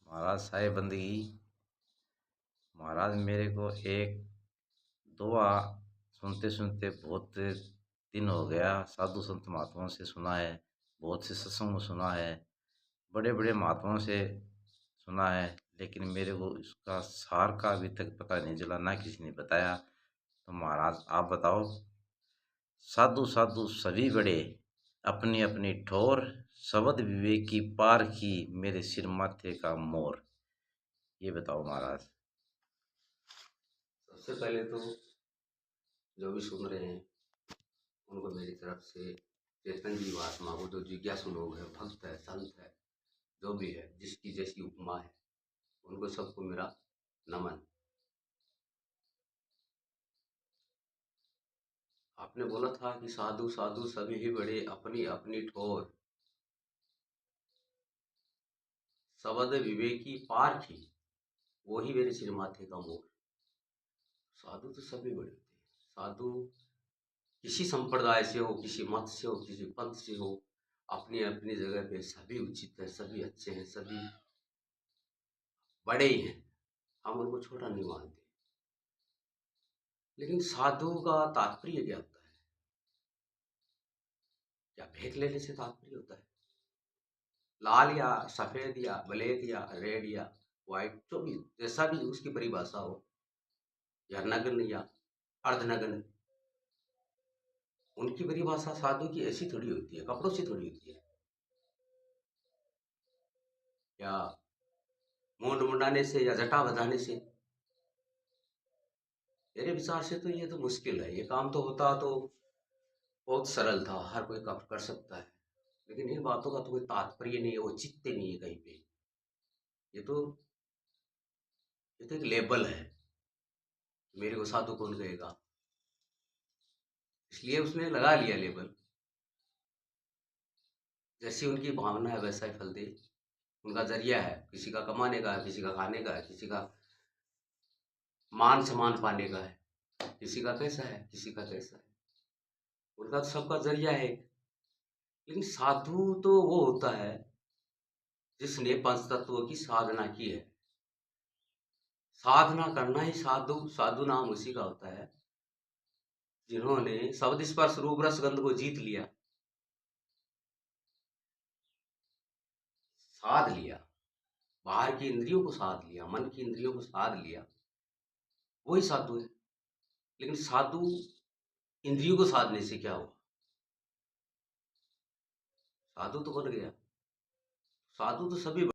महाराज साहिब बंदगी। महाराज मेरे को एक दुआ सुनते सुनते बहुत दिन हो गया। साधु संत महात्माओं से सुना है, बहुत से सत्संग में सुना है, बड़े बड़े महात्माओं से सुना है, लेकिन मेरे को इसका सार का अभी तक पता नहीं चला, ना किसी ने बताया। तो महाराज आप बताओ। साधु साधु सभी बड़े, अपनी अपनी ठोर, शब्द विवेक की पार की, मेरे सिर माथे का मोर। ये बताओ महाराज। सबसे पहले तो जो भी सुन रहे हैं उनको मेरी तरफ से चेतन जी महात्मा, वो जो जिज्ञासु लोग हैं, भक्त है, संत है, जो भी है, जिसकी जैसी उपमा है, उनको सबको मेरा नमन। आपने बोला था कि साधु साधु सभी ही बड़े, अपनी अपनी ठोर, शब्द विवेकी पार की, वो ही मेरे सिर माथे का मोर। साधु तो सभी बड़े होते हैं। साधु किसी संप्रदाय से हो, किसी मत से हो, किसी पंथ से हो, अपनी अपनी जगह पे सभी उचित है, सभी अच्छे हैं, सभी बड़े ही हैं। हम उनको छोटा नहीं मानते। लेकिन साधु का तात्पर्य क्या होता है? क्या भेद लेने से तात्पर्य होता है? लाल या सफेद या ब्लैक या रेड या व्हाइट, जो भी जैसा भी उसकी परिभाषा हो, या नग्न या अर्धनग्न, उनकी परिभाषा साधु की ऐसी थोड़ी होती है, कपड़ों से थोड़ी होती है, या मूंड मुंडाने से या जटा बंधाने से। मेरे विचार से तो ये तो मुश्किल है। ये काम तो होता तो बहुत सरल था, हर कोई कर सकता है। लेकिन इन बातों का तो कोई तात्पर्य नहीं है, औचित्य नहीं है कहीं पे। ये तो ये तो एक लेबल है। मेरे को साधु कौन कहेगा, इसलिए उसने लगा लिया लेबल। जैसी उनकी भावना है वैसा ही फल दे। उनका जरिया है, किसी का कमाने का है, किसी का खाने का है, किसी का मान सम्मान पाने का है, किसी का कैसा है, किसी का कैसा है। उनका तो सबका जरिया है। लेकिन साधु तो वो होता है जिसने पंच तत्वों की साधना की है। साधना करना ही साधु। साधु नाम उसी का होता है जिन्होंने शब्द स्पर्श रूप रस गंध को जीत लिया, साध लिया, बाहर की इंद्रियों को साध लिया, मन की इंद्रियों को साध लिया, वही साधु है। लेकिन साधु इंद्रियों को साधने से क्या हुआ? साधु तो बन गया। साधु तो सभी